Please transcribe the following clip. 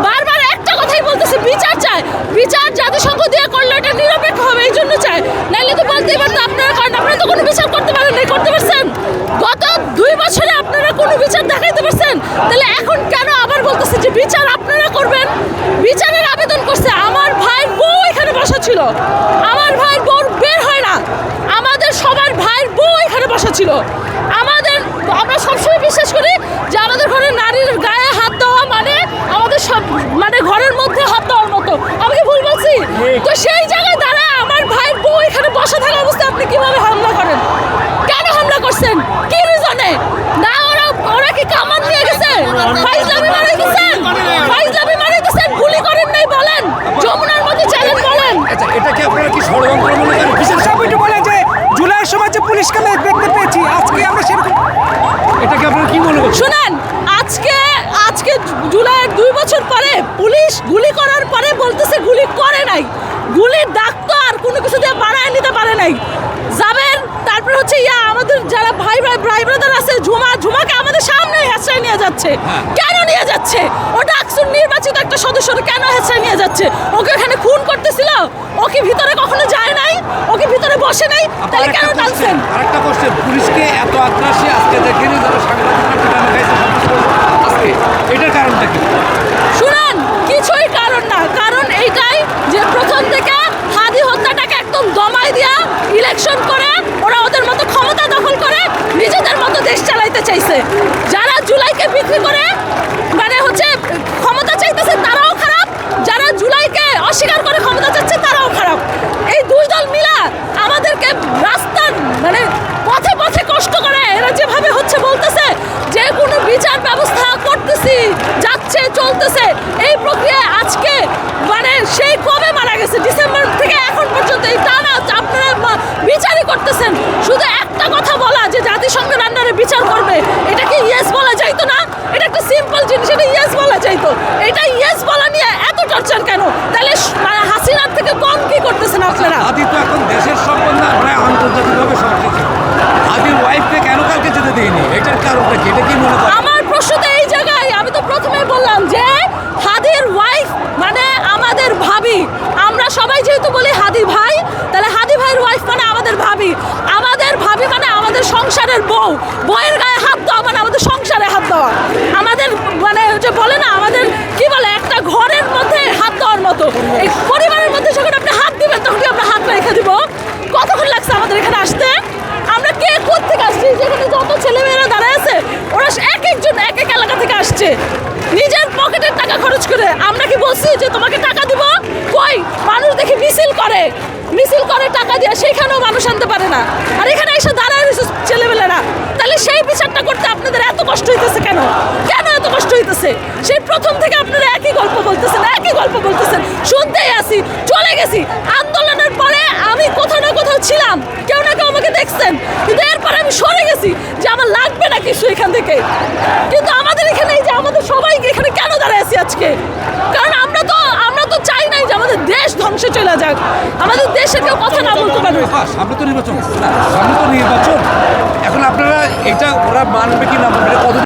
বারবার একটা কথাই বলতেছে, বিচার চায়। বিচার জাতিসংঘ দিয়ে করলে এটা নিরপেক্ষ হবে, এই জন্য চায়। নাইলে তো বলতেই পারতো আপনারা করেন, আপনারা তো কোনো বিচার করতে পারেন নাই, করতে পারছেন? গত 2 বছরে আপনারা কোনো বিচার দেখাইতে পারছেন? তাহলে এখন কেন আবার বলতেছে যে বিচার আপনারা করবেন? বিচারের আবেদন করছে, আমার ভাইয়ের বউ এখানে বসা ছিল, আমার ভাইয়ের বউ বের হয় না, আমাদের সবার ভাইয়ের বউ এখানে বসা ছিল। আমরা সবসময় বিশ্বাস করি যে আমাদের ঘরে নারীর গায়ে হাত দেওয়া মানে আমাদের সব মানে ঘরের মধ্যে হাত দেওয়ার মতো। আমি কি ভুল বলছি? তো সেই জায়গায় দাঁড়ায় আমার ভাইয়ের বউ এখানে বসে থাকা অবস্থায় আপনি কিভাবে হামলা করেন? কেন হামলা করছেন? কি রিজনে? না ওরা কি কামান দিয়ে গেছে? ফাইজলামি মারাইতেছেন, ফাইজলামি মারাইতেছেন, গুলি করেন নাই বলেন, যমুনার মধ্যে চ্যালেঞ্জ বলেন। আচ্ছা, এটা কি আপনারা কি ষড়যন্ত্র মনে করেন? বিশেষ সবাইটা বলে যে জুলাইয়ের সময় যে পুলিশকে দেখতে পেয়েছি, আজকে আমরা সেরকম। এটা কি আপনারা কি মনে করছেন? শুনেন, আজকে জুলাইয়ের 2 বছর পরে পুলিশ গুলি করার পরে বলতেছে গুলি করে নাই, গুলির দাগ তো আর কোনো কিছু দিয়ে বাড়ায় নিতে পারে নাই। যাবেন, তারপরে হচ্ছে আমাদের যারা ভাই ব্রাদার আছে, ঝুমাকে আমাদের সামনে হেঁচড়ায় নিয়ে যাচ্ছে। কেন নিয়ে যাচ্ছে? ও ডাকসুর নির্বাচিত একটা সদস্য, কেন হেঁচড়ায় নিয়ে যাচ্ছে? ওকে এখানে খুন করতেছিল, ও কি ভিতরে কখনো যায় নাই? ও কি ভিতরে বসে নাই? তাহলে কেন টানছেন? আরেকটা কোশ্চেন, পুলিশকে এত আগ্রাসী আজকে দেখেনি যারা সাংবাদিকরা পিটানো খাইছে আজকে, এটার কারণটা কি? শুনুন, কিছুই কারণ না, কারণ এইটাই যে প্রথম থেকে হাদি হত্যাটাকে একদম দমাই দিয়া ইলেকশন করে ওরা ওদের মতো ক্ষমতা দখল করে নিজেদের মতো দেশ চালাইতে চাইছে। যারা জুলাইকে বিক্রি করে মানে হচ্ছে ক্ষমতা চাইতেছে তারাও খারাপ, যারা জুলাইকে অস্বীকার করে ক্ষমতা চাচ্ছে তারাও খারাপ। এই 2 দল মিলা আমাদেরকে রাস্তার মানে পথে পথে কষ্ট করে। এরা যেভাবে হচ্ছে বলতেছে যে কোনো বিচার ব্যবস্থা করতেছি, যাচ্ছে চলতেছে, এই প্রক্রিয়া আজকে মানে সেই কবে মারা গেছে, ডিসেম্বর থেকে এখন পর্যন্ত এই টানা আপনারা বিচারই করতেছেন। শুধু একটা কথা বলা যে জাতিসংঘের আন্ডারে বিচার করবে, এটা কি ইয়েস বলা যাইতো না? এটা একটা সিম্পল জিনিস, এটা ইয়েস বলা যাইতো। এটা ইয়েস বলা নিয়ে এত টর্চার কেন? তাহলে মানে হাসিনার থেকে কম কি করতেছেন আপনারা? হাদি তো এখন দেশের সম্পদ না, প্রায় আন্তর্জাতিকভাবে সবকিছু। হাদির ওয়াইফকে কেন কালকে যেতে দেয়নি, এটার কারণটা কি? এটা কি মনে করেন? আমার প্রশ্ন তো এই জায়গায়, আমি তো প্রথমেই বললাম যে হাদির ওয়াইফ মানে আমাদের ভাবি। আমরা সবাই যেহেতু বলি হাদি ভাই, তাহলে হাদি ভাইয়ের ওয়াইফ মানে আমাদের ভাবি। আমাদের ভাবি মানে আমাদের সংসারের বউ। বউয়ের গায়ে হাত দেওয়া মানে আমাদের সংসারে হাত দেওয়া। আমাদের মানে যে বলে না, আমাদের কি বলে, একটা ঘরের মধ্যে হাত দেওয়ার মতো। এই পরিবারের মধ্যে যখন আপনি হাত দিবেন তখন কি আমরা হাত রেখে দিব? কতক্ষণ লাগছে আমাদের এখানে আসতে? আমরা কে কোত্থেকে আসছি? যেখানে যত ছেলেমেয়েরা দাঁড়ায় আছে ওরা এক একজন এক এক এলাকা থেকে আসছে নিজের পকেটের টাকা খরচ করে। আমরা কি বলছি যে তোমাকে টাকা দিব? কই, মানুষ দেখি মিছিল করে টাকা দিয়ে, সেইখানেও মানুষ আনতে পারে না, আর এখানে এসে দাঁড়ায় রয়েছে ছেলেমেয়েরা। তাহলে সেই বিচারটা করতে আপনাদের এত কষ্ট হইতেছে কেন? কেন এত কষ্ট হইতেছে? সেই প্রথম থেকে আপনারা একই গল্প বলতেছেন, শুনতেই আসি, চলে গেছি। আন্দোলনের পরে আমি কোথাও না কোথাও ছিলাম, কেউ না কেউ আমাকে দেখছেন, কিন্তু এরপরে আমি সরে গেছি যে আমার লাগবে না কিছু এখান থেকে। কিন্তু আমাদের এখানে এই যে আমাদের সবাই এখানে কেন দাঁড়ায় আছি আজকে? কারণ আমরা তো চাই নাই যে আমাদের দেশ ধ্বংসে চলে যাক, আমাদের দেশের কেউ কথা না বলতে পারবে। সামনে তো নির্বাচন, এখন আপনারা এটা ওরা মানবে কি না মানবে কত